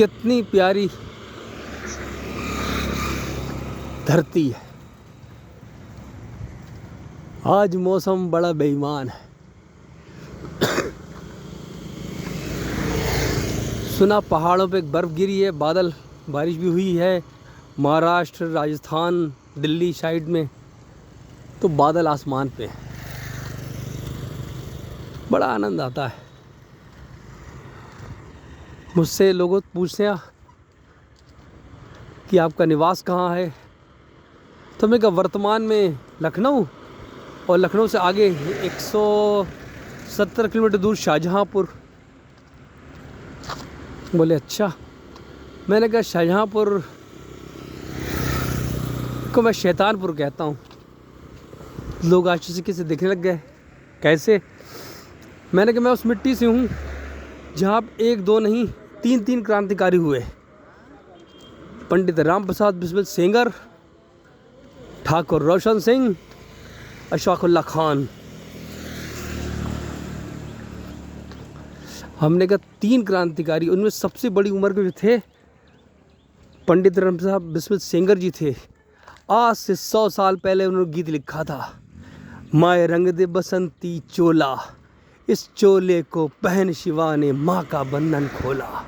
कितनी प्यारी धरती है। आज मौसम बड़ा बेईमान है। सुना पहाड़ों पे बर्फ़ गिरी है, बादल बारिश भी हुई है। महाराष्ट्र, राजस्थान, दिल्ली साइड में तो बादल आसमान पे हैं। बड़ा आनंद आता है। मुझसे लोग पूछते हैं कि आपका निवास कहाँ है, तो मैं कहा वर्तमान में लखनऊ, और लखनऊ से आगे 170 किलोमीटर दूर शाहजहाँपुर। बोले अच्छा। मैंने कहा शाहजहाँपुर को मैं शैतानपुर कहता हूँ। लोग आश्चर्य से देखने लग गए, कैसे? मैंने कहा मैं उस मिट्टी से हूँ जहाँ एक दो नहीं तीन क्रांतिकारी हुए। पंडित राम प्रसाद बिस्मिल सेंगर, ठाकुर रोशन सिंह, अशफाकुल्ला खान। हमने कहा 3 क्रांतिकारी, उनमें सबसे बड़ी उम्र के जो थे पंडित राम प्रसाद बिस्मिल सेंगर जी थे। आज से 100 साल पहले उन्होंने गीत लिखा था, माए रंग दे बसंती चोला, इस चोले को पहन शिवा ने माँ का बंधन खोला।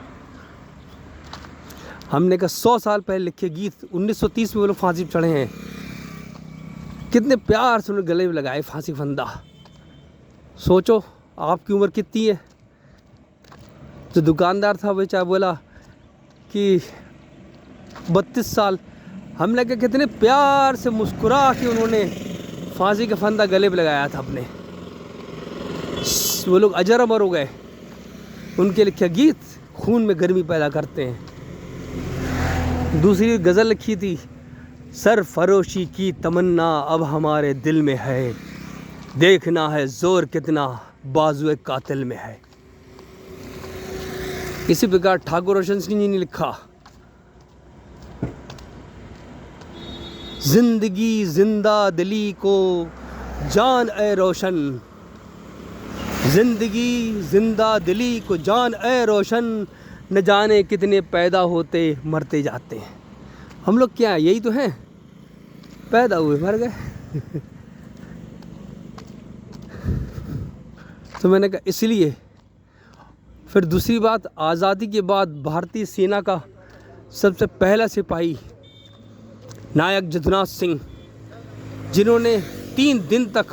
हमने कहा 100 साल पहले लिखे गीत, 1930 में वो लोग फांसी पर चढ़े हैं। कितने प्यार से उन्होंने गले में लगाए फांसी फंदा। सोचो आपकी उम्र कितनी है। जो दुकानदार था बेचारा बोला कि 32 साल। हमने कहा कितने प्यार से मुस्कुरा के उन्होंने फांसी का फंदा गले में लगाया था अपने। वो लोग अजर अमर हो गए। उनके लिखे गीत खून में गर्मी पैदा करते हैं। दूसरी गज़ल लिखी थी, सरफरोशी की तमन्ना अब हमारे दिल में है, देखना है जोर कितना बाजुए कातिल में है। इसी प्रकार ठाकुर रोशन सिंह जी ने लिखा, जिंदगी जिंदा दिली को जान ए रोशन, जिंदगी जिंदा दिली को जान ए रोशन, न जाने कितने पैदा होते मरते जाते हैं। हम लोग क्या यही तो हैं, पैदा हुए मर गए। तो मैंने कहा इसलिए। फिर दूसरी बात, आज़ादी के बाद भारतीय सेना का सबसे पहला सिपाही नायक जदुनाथ सिंह, जिन्होंने 3 दिन तक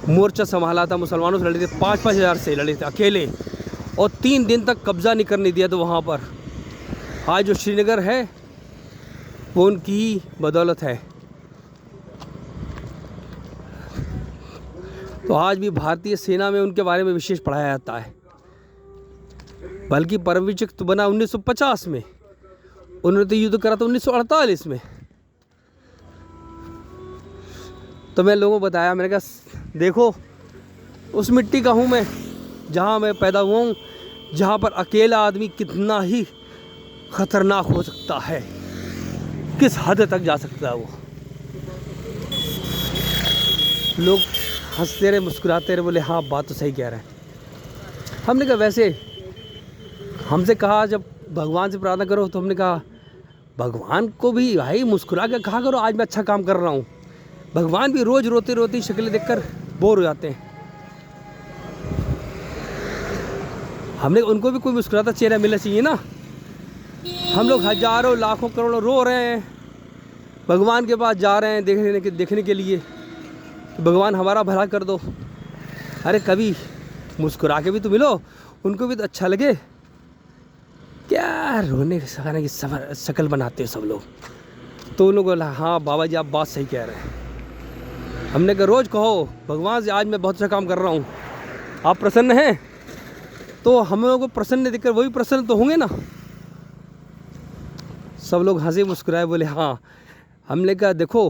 मोर्चा संभाला था, मुसलमानों से लड़े थे, 5-5 हज़ार से लड़े थे अकेले, और 3 दिन तक कब्ज़ा नहीं करने दिया। तो वहाँ पर आज जो श्रीनगर है वो उनकी ही बदौलत है। तो आज भी भारतीय सेना में उनके बारे में विशेष पढ़ाया जाता है। बल्कि परमवीर तो बना 1950 में, उन्होंने तो युद्ध करा था 1948 में। तो मैं लोगों को बताया, मैंने कहा देखो उस मिट्टी का हूँ मैं जहाँ मैं पैदा हुआ हूँ, जहाँ पर अकेला आदमी कितना ही खतरनाक हो सकता है, किस हद तक जा सकता है वो। लोग हंसते रहे, मुस्कुराते रहे, बोले हाँ बात तो सही कह रहे हैं। हमने कहा वैसे हमसे कहा जब भगवान से प्रार्थना करो, तो हमने कहा भगवान को भी भाई मुस्कुरा के कहा करो आज मैं अच्छा काम कर रहा हूँ। भगवान भी रोज़ रोते रोती शक्लें देखकर बोर हो जाते हैं। हमने उनको भी कोई मुस्कुराता चेहरा मिलना चाहिए ना। हम लोग हज़ारों लाखों करोड़ों रो रहे हैं, भगवान के पास जा रहे हैं देखने के लिए कि भगवान हमारा भला कर दो। अरे कभी मुस्कुरा के भी तो मिलो, उनको भी तो अच्छा लगे। क्या रोने सगाने की शक्ल बनाते हो सब लोग। तो उन लोगों को हाँ बाबा जी आप बात सही कह रहे हैं। हमने कहा रोज़ कहो भगवान से आज मैं बहुत अच्छा काम कर रहा हूँ, आप प्रसन्न हैं, तो हम लोगों को प्रसन्न देखकर वही प्रसन्न तो होंगे ना। सब लोग हंसे मुस्कुराए, बोले हाँ। हमने कहा देखो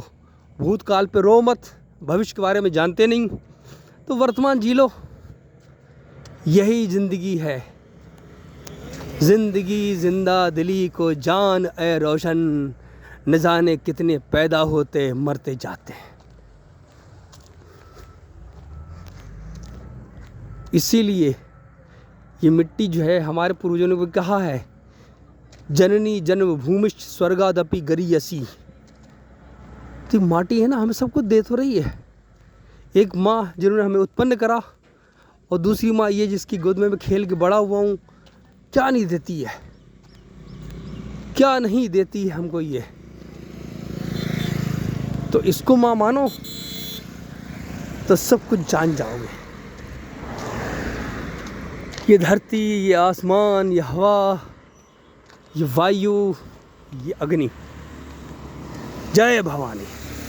भूतकाल पे रो मत, भविष्य के बारे में जानते नहीं, तो वर्तमान जी लो, यही ज़िंदगी है। ज़िंदगी जिंदा दिली को जान ए रोशन, न जाने कितने पैदा होते मरते जाते हैं। इसीलिए ये मिट्टी जो है, हमारे पूर्वजों ने भी कहा है जननी जन्मभूमिश्च स्वर्गादपि गरीयसी। तो माटी है ना, हमें सब कुछ दे तो रही है। एक माँ जिन्होंने हमें उत्पन्न करा, और दूसरी माँ ये जिसकी गोद में मैं खेल के बड़ा हुआ हूँ, क्या नहीं देती है, क्या नहीं देती है हमको ये। तो इसको माँ मानो तो सब कुछ जान जाओगे। ये धरती, ये आसमान, ये हवा, ये वायु, ये अग्नि। जय भवानी।